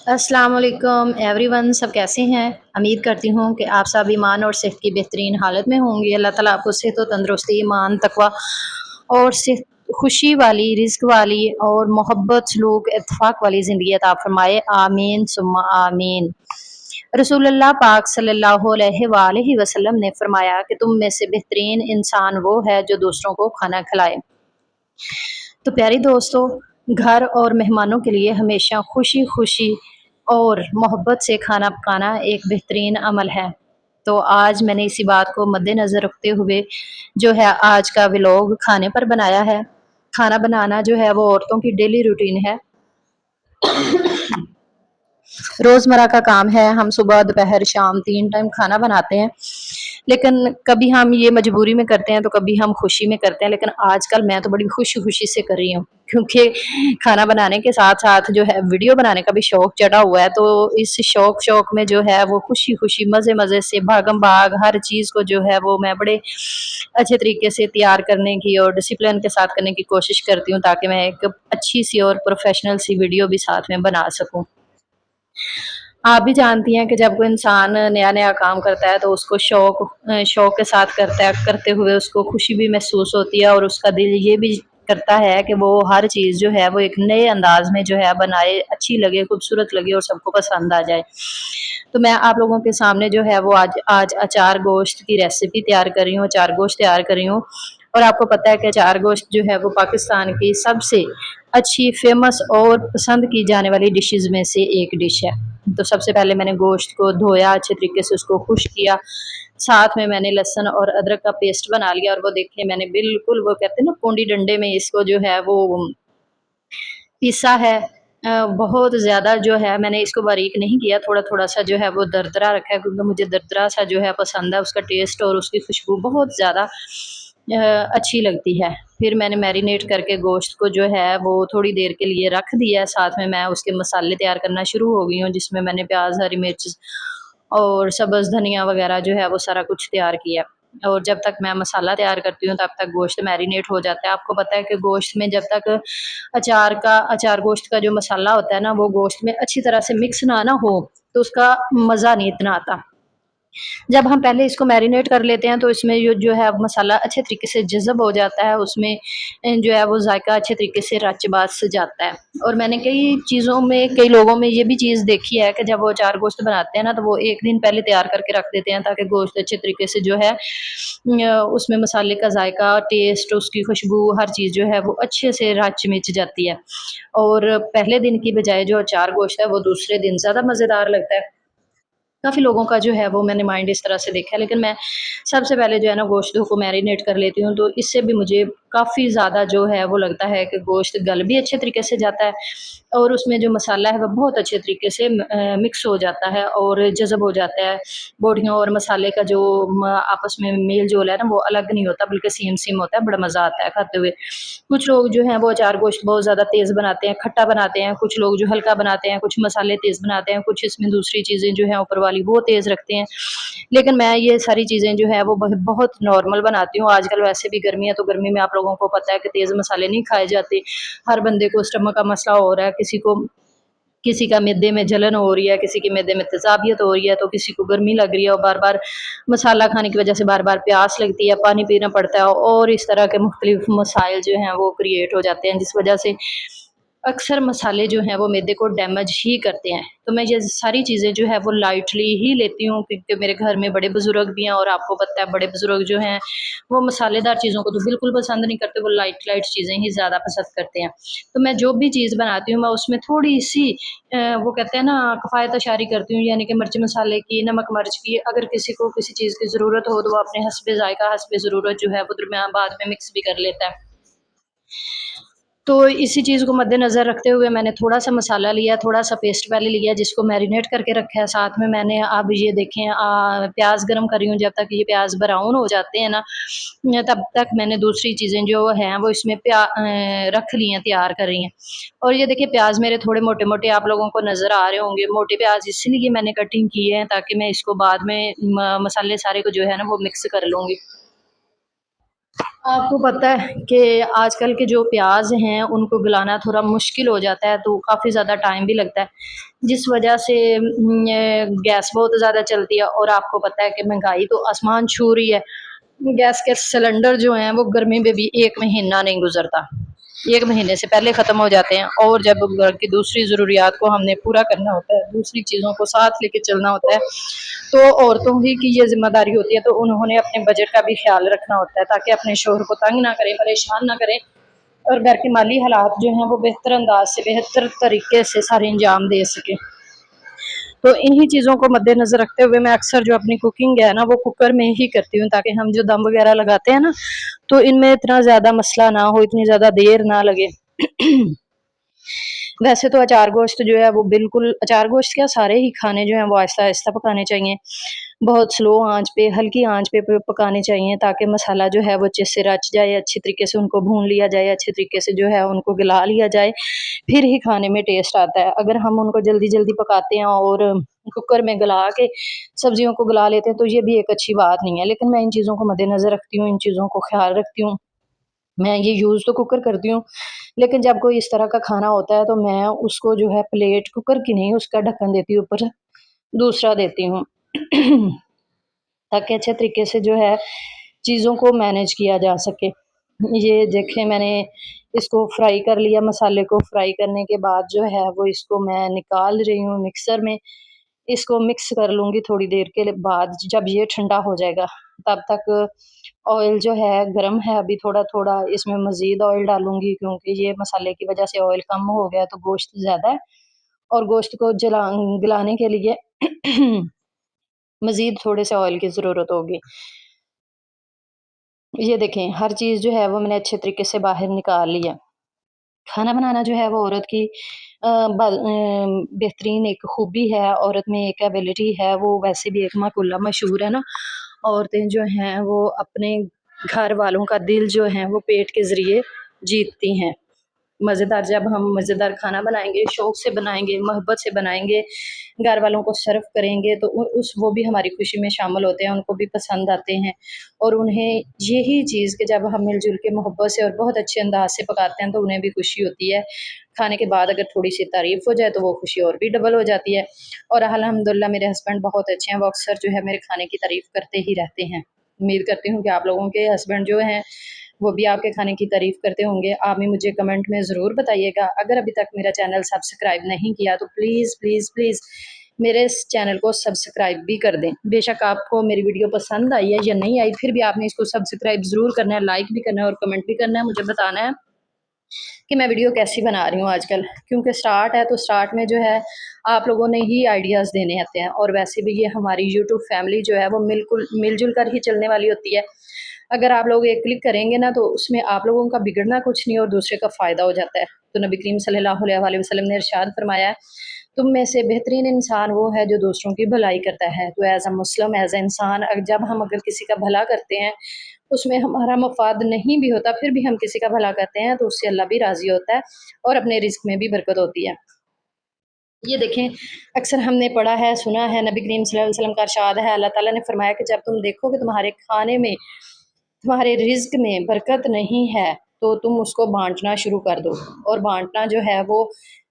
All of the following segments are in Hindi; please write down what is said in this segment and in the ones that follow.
अस्सलाम वालेकुम एवरीवन, सब कैसे हैं। उम्मीद करती हूँ कि आप सब ईमान और सेहत की बेहतरीन हालत में होंगे। अल्लाह ताला आपको सेहत और तंदुरुस्ती, ईमान, तकवा और सेहत, खुशी वाली, रिज़्क वाली और मोहब्बत, सलूक, इत्तेफाक वाली ज़िंदगी अता फरमाए। आमीन सुम्मा आमीन। रसूलुल्लाह पाक सल्लल्लाहु अलैहि वसल्लम ने फरमाया कि तुम में से बेहतरीन इंसान वो है जो दूसरों को खाना खिलाए। तो प्यारी दोस्तों, घर और मेहमानों के लिए हमेशा खुशी-खुशी और मोहब्बत से खाना पकाना एक बेहतरीन अमल है। तो आज मैंने इसी बात को मद्देनज़र रखते हुए जो है आज का व्लॉग खाने पर बनाया है। खाना बनाना जो है वो औरतों की डेली रूटीन है। रोज़मर्रा का काम है, हम सुबह, दोपहर, शाम 3 टाइम खाना बनाते हैं। लेकिन कभी हम ये मजबूरी में करते हैं, तो कभी हम खुशी में करते हैं। लेकिन आजकल मैं तो बड़ी खुशी-खुशी से कर रही हूँ, क्योंकि खाना बनाने के साथ-साथ जो है वीडियो बनाने का भी शौक चढ़ा हुआ है। तो इस शौक में जो है वो खुशी-खुशी, मज़े-मज़े से, भागम-भाग हर चीज़ को जो है वो मैं बड़े अच्छे तरीके से तैयार करने की और डिसिप्लिन के साथ करने की कोशिश करती हूँ, ताकि मैं एक अच्छी-सी और प्रोफ़ेशनल सी वीडियो भी साथ में बना सकूँ। आप भी जानती हैं कि जब कोई इंसान नया-नया काम करता है, तो उसको शौक के साथ करता है, करते हुए उसको खुशी भी महसूस होती है और उसका दिल ये भी करता है कि वो हर चीज़ जो है वो एक नए अंदाज़ में जो है बनाए, अच्छी लगे, खूबसूरत लगे और सबको पसंद आ जाए। तो मैं आप लोगों के सामने जो है वो आज आज अचार गोश्त की रेसिपी तैयार कर रही हूँ, अचार गोश्त तैयार कर रही हूँ। और आपको पता है कि अचार गोश्त जो है वो पाकिस्तान की सबसे अच्छी, फ़ेमस और पसंद की जाने वाली डिशेज़ में से एक डिश है। तो सबसे पहले मैंने गोश्त को धोया, अच्छे तरीके से उसको खुश किया। साथ में मैंने लहसुन और अदरक का पेस्ट बना लिया और वो देखिए मैंने बिल्कुल वो कहते हैं ना पूंडी डंडे में इसको जो है वो पीसा है। बहुत ज़्यादा जो है मैंने इसको बारीक नहीं किया, थोड़ा-थोड़ा सा जो है वो दरदरा रखा है, क्योंकि मुझे दरदरा सा जो है पसंद है, उसका टेस्ट और उसकी खुशबू बहुत ज़्यादा अच्छी लगती है। फिर मैंने मैरिनेट करके गोश्त को जो है वो थोड़ी देर के लिए रख दिया है, साथ में मैं उसके मसाले तैयार करना शुरू हो गई हूँ, जिसमें मैंने प्याज़, हरी मिर्च और सब्ज़ धनिया वग़ैरह जो है वो सारा कुछ तैयार किया। और जब तक मैं मसाला तैयार करती हूँ, तब तक गोश्त मैरिनेट हो जाता है। आपको पता है कि गोश्त में जब तक अचार गोश्त का जो मसाला होता है ना, वो गोश्त में अच्छी तरह से मिक्स ना हो, तो उसका मज़ा नहीं इतना आता। जब हम पहले इसको मैरिनेट कर लेते हैं, तो इसमें जो है मसाला अच्छे तरीके से जज़ब हो जाता है, उसमें जो है वो ज़ायका अच्छे तरीके से रच-बस जाता है। और मैंने कई लोगों में ये भी चीज़ देखी है कि जब वो अचार गोश्त बनाते हैं ना, तो वो 1 दिन पहले तैयार करके रख देते हैं, ताकि गोश्त अच्छे तरीके से जो है उसमें मसाले का ज़ायका, टेस्ट, उसकी खुशबू, हर चीज़ जो है वो अच्छे से रच-मिच जाती है। और पहले दिन की बजाय जो अचार गोश्त है, वो दूसरे दिन ज़्यादा मज़ेदार लगता है। काफ़ी लोगों का जो है वो मैंने माइंड इस तरह से देखा है, लेकिन मैं सबसे पहले जो है ना गोश्त को मैरिनेट कर लेती हूँ, तो इससे भी मुझे काफ़ी ज़्यादा जो है वो लगता है कि गोश्त गल भी अच्छे तरीके से जाता है और उसमें जो मसाला है वो बहुत अच्छे तरीके से मिक्स हो जाता है और जज़ब हो जाता है। बोटियों और मसाले का जो आपस में मेल जोल है ना, वो अलग नहीं होता, बल्कि सेम सेम होता है, बड़ा मज़ा आता है खाते हुए। कुछ लोग जो हैं वो अचार गोश्त बहुत ज़्यादा तेज़ बनाते हैं, खट्टा बनाते हैं, कुछ लोग जो हल्का बनाते हैं, कुछ मसाले तेज़ बनाते हैं, कुछ इसमें दूसरी चीज़ें जो हैं ऊपर वाली वो तेज़ रखते हैं। लेकिन मैं ये सारी चीज़ें जो है वो बहुत नॉर्मल बनाती हूँ। आजकल वैसे भी गर्मी है, तो गर्मी में आप लोगों को पता है कि तेज़ मसाले नहीं खाए जाते। हर बंदे को स्टमक का मसला हो रहा है, किसी का मिद्दे में जलन हो रही है, किसी के मिद्दे में तेज़ाबियत हो रही है, तो किसी को गर्मी लग रही है और बार-बार मसाला खाने की वज़ह से बार-बार प्यास लगती है, पानी पीना पड़ता है और इस तरह के मुख्तलिफ मसाइल जो हैं वो क्रिएट हो जाते हैं, जिस वज़ह से अक्सर मसाले जो हैं वो मैदे को डैमेज ही करते हैं। तो मैं ये सारी चीज़ें जो है वो लाइटली ही लेती हूँ, क्योंकि मेरे घर में बड़े बुज़ुर्ग भी हैं और आपको पता है बड़े बुज़ुर्ग जो हैं वो मसालेदार चीज़ों को तो बिल्कुल पसंद नहीं करते, वो लाइट चीज़ें ही ज़्यादा पसंद करते हैं। तो मैं जो भी चीज़ बनाती हूँ मैं उसमें थोड़ी-सी वो कहते हैं ना किफ़ायत-शारी करती हूँ, यानी कि मिर्च मसाले की, नमक मिर्च की। अगर किसी को किसी चीज़ की ज़रूरत हो, तो वो अपने हस्बे ज़ायक़ा, हस्बे ज़रूरत जो है वो दरमियान बाद में मिक्स भी कर लेता है। तो इसी चीज़ को मद्देनज़र रखते हुए मैंने थोड़ा-सा मसाला लिया, थोड़ा-सा पेस्ट पहले लिया जिसको मैरिनेट करके रखा है। साथ में मैंने अब ये देखें प्याज़ गरम कर रही हूँ, जब तक ये प्याज़ ब्राउन हो जाते हैं ना, तब तक मैंने दूसरी चीज़ें जो हैं वो इसमें रख ली हैं, तैयार कर रही हैं। और ये देखिए प्याज़ मेरे थोड़े मोटे-मोटे आप लोगों को नज़र आ रहे होंगे। मोटे प्याज़ इसलिए मैंने कटिंग की है, ताकि मैं इसको बाद में मसाले सारे को जो है ना वो मिक्स कर लूँगी। आपको पता है कि आजकल के जो प्याज हैं उनको गलाना थोड़ा मुश्किल हो जाता है, तो काफ़ी ज़्यादा टाइम भी लगता है, जिस वजह से ये गैस बहुत ज़्यादा चलती है। और आपको पता है कि महंगाई तो आसमान छू रही है। गैस के सिलेंडर जो हैं वो गर्मी में भी 1 महीना नहीं गुजरता, 1 महीने से पहले ख़त्म हो जाते हैं। और जब घर की दूसरी ज़रूरियात को हमने पूरा करना होता है, दूसरी चीज़ों को साथ लेके चलना होता है, तो औरतों ही की ये ज़िम्मेदारी होती है। तो उन्होंने अपने बजट का भी ख़्याल रखना होता है, ताकि अपने शोहर को तंग ना करें, परेशान ना करें, और घर के माली हालात जो हैं वो बेहतर अंदाज से, बेहतर तरीके से सारे अंजाम दे सकें। तो इन्हीं चीज़ों को मद्देनज़र रखते हुए मैं अक्सर जो अपनी कुकिंग है ना वो कुकर में ही करती हूँ, ताकि हम जो दम वगैरह लगाते हैं ना, तो इनमें इतना ज़्यादा मसला ना हो, इतनी ज़्यादा देर ना लगे। वैसे तो अचार गोश्त जो है वो बिल्कुल, अचार गोश्त क्या, सारे ही खाने जो हैं वो आहिस्ता आहिस्ता पकाने चाहिए, बहुत स्लो आंच पे, हल्की आंच पे पकाने चाहिए, ताकि मसाला जो है वो अच्छे से रच जाए, अच्छी तरीके से उनको भून लिया जाए, अच्छे तरीके से जो है उनको गला लिया जाए, फिर ही खाने में टेस्ट आता है। अगर हम उनको जल्दी जल्दी पकाते हैं और कुकर में गला के सब्जियों को गला लेते हैं, तो ये भी एक अच्छी बात नहीं है। लेकिन मैं इन चीज़ों को मद्देनज़र रखती हूँ, इन चीज़ों को ख्याल रखती हूँ। मैं ये यूज़ तो कुकर करती हूँ, लेकिन जब कोई इस तरह का खाना होता है तो मैं उसको जो है प्लेट, कुकर की नहीं, उसका ढक्कन देती हूँ ऊपर, दूसरा देती हूँ। ताकि अच्छे तरीके से जो है चीज़ों को मैनेज किया जा सके। ये देखें, मैंने इसको फ्राई कर लिया, मसाले को फ्राई करने के बाद जो है वो इसको मैं निकाल रही हूँ मिक्सर में। इसको मिक्स कर लूँगी थोड़ी देर के लिए बाद, जब ये ठंडा हो जाएगा, तब तक ऑयल जो है गरम है अभी थोड़ा-थोड़ा, इसमें मज़ीद ऑयल डालूँगी, क्योंकि ये मसाले की वज़ह से ऑयल कम हो गया है, तो गोश्त ज़्यादा है, और गोश्त को गलाने के लिए मज़ीद थोड़े से ऑयल की ज़रूरत होगी। ये देखें, हर चीज़ जो है वो मैंने अच्छे तरीके से बाहर निकाल लिया। खाना बनाना जो है वो औरत की बेहतरीन एक खूबी है, औरत में एक एबिलिटी है, वो वैसे भी एक मक़ूला मशहूर है ना, औरतें जो हैं वो अपने घर वालों का दिल जो है वो पेट के ज़रिए जीतती हैं। मज़ेदार, जब हम मज़ेदार खाना बनाएँगे, शौक़ से बनाएँगे, मोहब्बत से बनाएँगे, घर वालों को सर्व करेंगे, तो उ उस वो भी हमारी खुशी में शामिल होते हैं, उनको भी पसंद आते हैं। और उन्हें यही चीज़ कि जब हम मिल-जुल के मोहब्बत से और बहुत अच्छे अंदाज़ से पकाते हैं, तो उन्हें भी खुशी होती है। खाने के बाद अगर थोड़ी-सी तारीफ़ हो जाए, तो वो खुशी और भी डबल हो जाती है। और अल्हम्दुलिल्लाह मेरे हस्बैंड बहुत अच्छे हैं, वो अक्सर जो है मेरे खाने की तारीफ़ करते ही रहते हैं। उम्मीद करती हूँ कि आप लोगों के हस्बैंड जो हैं वो भी आपके खाने की तारीफ़ करते होंगे। आप भी मुझे कमेंट में ज़रूर बताइएगा। अगर अभी तक मेरा चैनल सब्सक्राइब नहीं किया, तो प्लीज़, प्लीज़, प्लीज़ मेरे इस चैनल को सब्सक्राइब भी कर दें। बेशक आपको मेरी वीडियो पसंद आई है या नहीं आई, फिर भी आपने इसको सब्सक्राइब ज़रूर करना है, लाइक भी करना है और कमेंट भी करना है। मुझे बताना है कि मैं वीडियो कैसी बना रही हूँ आजकल, क्योंकि स्टार्ट है, तो स्टार्ट में जो है आप लोगों ने ही आइडियाज़ देने आते हैं, और वैसे भी ये हमारी यूट्यूब फैमिली जो है वो बिल्कुल मिलजुल कर ही चलने वाली होती है। अगर आप लोग एक क्लिक करेंगे ना, तो उसमें आप लोगों का बिगड़ना कुछ नहीं और दूसरे का फ़ायदा हो जाता है। तो नबी करीम सल्लल्लाहु अलैहि वसल्लम ने इरशाद फरमाया है, तुम में से बेहतरीन इंसान वो है जो दूसरों की भलाई करता है। तो as a Muslim, as a इंसान, जब हम अगर किसी का भला करते हैं, उसमें हमारा मफ़ाद नहीं भी होता, फिर भी हम किसी का भला करते हैं, तो उससे अल्लाह भी राज़ी होता है और अपने रिज़्क में भी बरकत होती है। ये देखें, अक्सर हमने पढ़ा है, सुना है, नबी करीम सल्लल्लाहु अलैहि वसल्लम का इरशाद है, अल्लाह ताला ने फरमाया कि जब तुम देखो कि तुम्हारे खाने में, तुम्हारे रिज़्क में बरकत नहीं है, तो तुम उसको बाँटना शुरू कर दो। और बाँटना जो है वो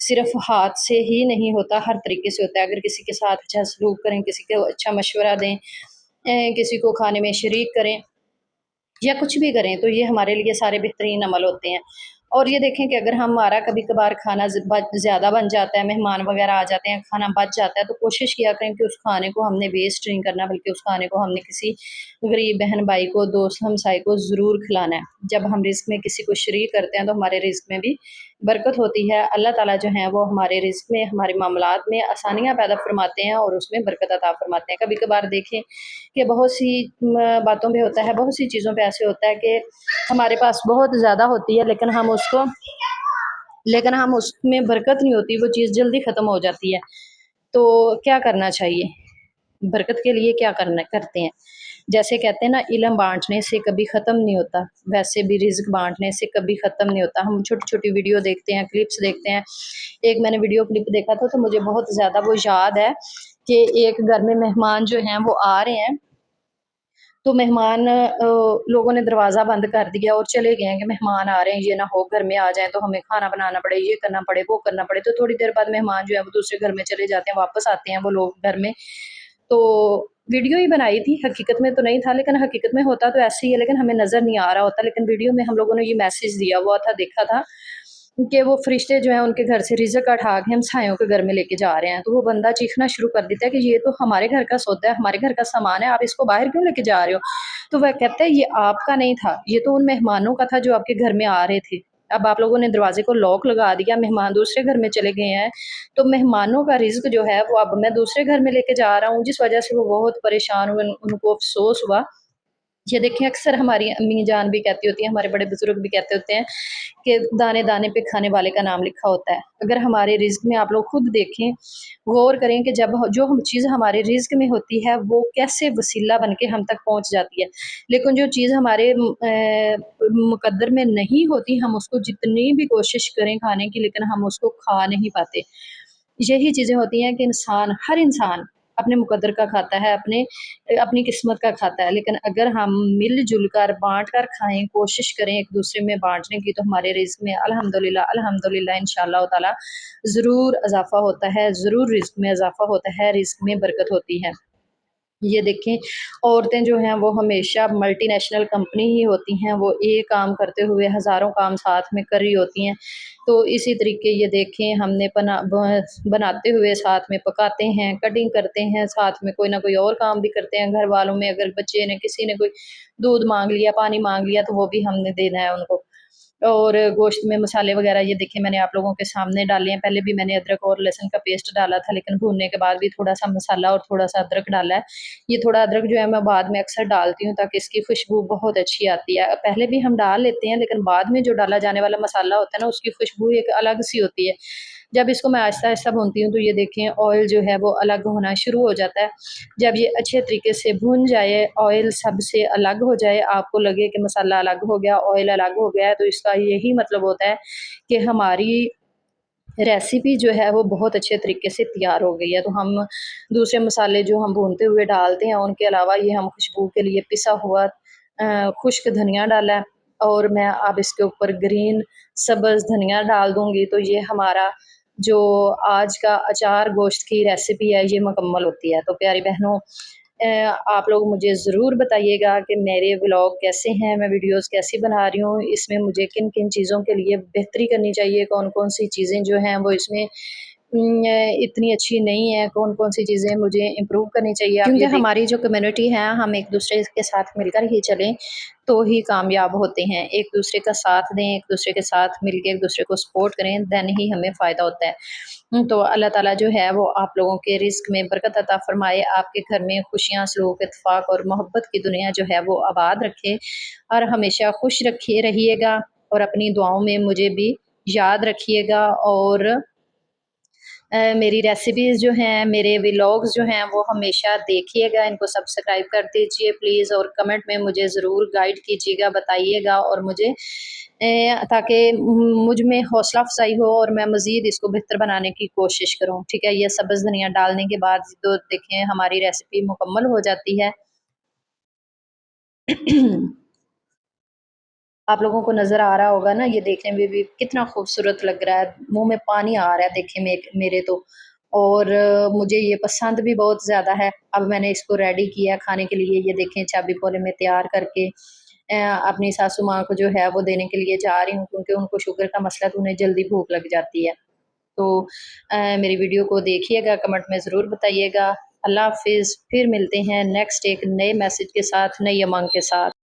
सिर्फ़ हाथ से ही नहीं होता, हर तरीके से होता है। अगर किसी के साथ अच्छा सलूक करें, किसी को अच्छा मशवरा दें, किसी को खाने में शरीक करें, या कुछ भी करें, तो ये हमारे लिए सारे बेहतरीन अमल होते हैं। और ये देखें कि अगर हमारा कभी-कभार खाना ज़्यादा बन जाता है, मेहमान वग़ैरह आ जाते हैं, खाना बच जाता है, तो कोशिश किया करें कि उस खाने को हमने वेस्ट नहीं करना, बल्कि उस खाने को हमने किसी गरीब बहन-भाई को, दोस्त हमसाये को ज़रूर खिलाना है। जब हम रिज़्क में किसी को शरीक करते हैं, तो हमारे रिज़्क में भी बरकत होती है। अल्लाह ताला जो हैं वो हमारे रिज़्क में, हमारे मामलात में आसानियाँ पैदा फ़रमाते हैं और उसमें बरकत अता फ़रमाते हैं। कभी-कभार देखें कि बहुत सी बातों पे होता है, बहुत सी चीज़ों पे ऐसे होता है कि हमारे पास बहुत ज़्यादा होती है, लेकिन हम उसमें बरकत नहीं होती, वो चीज़ जल्दी ख़त्म हो जाती है। तो क्या करना चाहिए? बरकत के लिए क्या करना करते हैं? जैसे कहते हैं ना, इल्म बाँटने से कभी ख़त्म नहीं होता, वैसे भी रिज़्क बाँटने से कभी ख़त्म नहीं होता। हम छोटी-छोटी वीडियो देखते हैं, क्लिप्स देखते हैं। एक मैंने वीडियो क्लिप देखा था, तो मुझे बहुत ज़्यादा वो याद है कि एक घर में मेहमान जो हैं वो आ रहे हैं, तो मेहमान लोगों ने दरवाज़ा बंद कर दिया और चले गए हैं कि मेहमान आ रहे हैं, ये ना हो घर में आ जाएँ तो हमें खाना बनाना पड़े, ये करना पड़े, वो करना पड़े। तो थोड़ी देर बाद मेहमान जो है वो दूसरे घर में चले जाते हैं, वापस आते हैं वो लोग घर में। तो वीडियो ही बनाई थी, हकीकत में तो नहीं था, लेकिन हकीकत में होता तो ऐसे ही है, लेकिन हमें नज़र नहीं आ रहा होता। लेकिन वीडियो में हम लोगों ने ये मैसेज दिया हुआ था, देखा था कि वो फरिश्ते जो हैं उनके घर से रिज़्क उठा के हमसायों के घर में लेके जा रहे हैं। तो वो बंदा चीखना शुरू कर देता है कि ये तो हमारे घर का सौदा है, हमारे घर का सामान है, आप इसको बाहर क्यों लेके जा रहे हो? तो वह कहता है ये आपका नहीं था, ये तो उन मेहमानों का था जो आपके घर में आ रहे थे। अब आप लोगों ने दरवाज़े को लॉक लगा दिया, मेहमान दूसरे घर में चले गए हैं, तो मेहमानों का रिज़्क जो है वो अब मैं दूसरे घर में लेके जा रहा हूँ, जिस वज़ह से वो बहुत परेशान हुए, उनको अफ़सोस हुआ। ये देखिए अक्सर हमारी अम्मी जान भी कहती होती हैं, हमारे बड़े बुज़ुर्ग भी कहते होते हैं कि दाने-दाने पे खाने वाले का नाम लिखा होता है। अगर हमारे रिज़्क में आप लोग खुद देखें, गौर करें कि जब जो हम चीज़ हमारे रिज़्क में होती है, वो कैसे वसीला बन के हम तक पहुँच जाती है। लेकिन जो चीज़ हमारे मुक़द्दर में नहीं होती, हम उसको जितनी भी कोशिश करें खाने की, लेकिन हम उसको खा नहीं पाते। यही चीज़ें होती हैं कि हर इंसान अपने मुक़द्दर का खाता है, अपनी किस्मत का खाता है। लेकिन अगर हम मिल-जुल कर, बाँट कर खाएँ, कोशिश करें एक-दूसरे में बाँटने की, तो हमारे रिज़्क में अल्हम्दुलिल्लाह, अल्हम्दुलिल्लाह इंशाअल्लाह ताला ज़रूर इज़ाफ़ा होता है, ज़रूर रिज़्क में इज़ाफ़ा होता है, रिज़्क में बरकत होती है। ये देखें, औरतें जो हैं वो हमेशा मल्टीनेशनल कंपनी ही होती हैं, वो एक काम करते हुए हज़ारों काम साथ में कर रही होती हैं। तो इसी तरीके ये देखें, हमने बनाते हुए साथ में पकाते हैं, कटिंग करते हैं, साथ में कोई ना कोई और काम भी करते हैं घर वालों में। अगर बच्चे ने किसी ने कोई दूध माँग लिया, पानी माँग लिया, तो वो भी हमने देना है उनको। और गोश्त में मसाले वग़ैरह ये देखिए मैंने आप लोगों के सामने डाले हैं। पहले भी मैंने अदरक और लहसुन का पेस्ट डाला था, लेकिन भूनने के बाद भी थोड़ा-सा मसाला और थोड़ा-सा अदरक डाला है। ये थोड़ा अदरक जो है मैं बाद में अक्सर डालती हूँ ताकि इसकी खुशबू बहुत अच्छी आती है। पहले भी हम डाल लेते हैं, लेकिन बाद में जो डाला जाने वाला मसाला होता है ना, उसकी खुशबू एक अलग-सी होती है। जब इसको मैं आहिस्ता-आहिस्ता भूनती हूँ, तो ये देखें ऑयल जो है वो अलग होना शुरू हो जाता है। जब ये अच्छे तरीके से भुन जाए, ऑयल सबसे अलग हो जाए, आपको लगे कि मसाला अलग हो गया, ऑयल अलग हो गया है, तो इसका यही मतलब होता है कि हमारी रेसिपी जो है वो बहुत अच्छे तरीके से तैयार हो गई है। तो हम दूसरे मसाले जो हम भूनते हुए डालते हैं, उनके अलावा ये हम खुशबू के लिए पिसा हुआ खुश्क धनिया डाला है और मैं अब इसके ऊपर ग्रीन सब्ज़ धनिया डाल दूँगी, तो ये हमारा जो आज का अचार गोश्त की रेसिपी है, ये मुकम्मल होती है। तो प्यारी बहनों, आप लोग मुझे ज़रूर बताइएगा कि मेरे व्लॉग कैसे हैं, मैं वीडियोज़ कैसी बना रही हूँ, इसमें मुझे किन-किन चीज़ों के लिए बेहतरी करनी चाहिए, कौन-कौन सी चीज़ें जो हैं वो इसमें इतनी अच्छी नहीं है, कौन-कौन सी चीज़ें मुझे इम्प्रूव करनी चाहिए। क्योंकि हमारी जो कम्युनिटी है, हम एक-दूसरे के साथ मिलकर ही चलें, तो ही कामयाब होते हैं। एक-दूसरे का साथ दें, एक-दूसरे के साथ मिलके एक-दूसरे को सपोर्ट करें, देन ही हमें फ़ायदा होता है। तो अल्लाह ताला जो है वो आप लोगों के रिज़्क में बरकत अता फ़रमाए, आपके घर में खुशियाँ, सलूक, इत्तेफ़ाक और मोहब्बत की दुनिया जो है वो आबाद रखे और हमेशा खुश रखिए रहिएगा और अपनी दुआओं में मुझे भी याद रखिएगा और मेरी रेसिपीज़ जो हैं, मेरे व्लॉग्स जो हैं वो हमेशा देखिएगा, इनको सब्सक्राइब कर दीजिए प्लीज़ और कमेंट में मुझे ज़रूर गाइड कीजिएगा, बताइएगा और मुझे ताकि मुझ में हौसला अफ़ज़ाई हो और मैं मज़ीद इसको बेहतर बनाने की कोशिश करूँ, ठीक है? ये सब्ज़ धनिया डालने के बाद तो देखें हमारी रेसिपी मुकम्मल हो जाती है। आप लोगों को नज़र आ रहा होगा ना, ये देखने में भी कितना खूबसूरत लग रहा है, मुँह में पानी आ रहा है देखें मेरे तो। और मुझे ये पसंद भी बहुत ज़्यादा है। अब मैंने इसको रेडी किया खाने के लिए, ये देखें चाबी पोले में तैयार करके अपनी सासू माँ को जो है वो देने के लिए जा रही हूँ क्योंकि उनको शुगर का मसला तो उन्हें जल्दी भूख लग जाती है। तो मेरी वीडियो को देखिएगा, कमेंट में ज़रूर बताइएगा। अल्लाह हाफ़िज़, फिर मिलते हैं नेक्स्ट एक नए मैसेज के साथ, नई अमंग के साथ।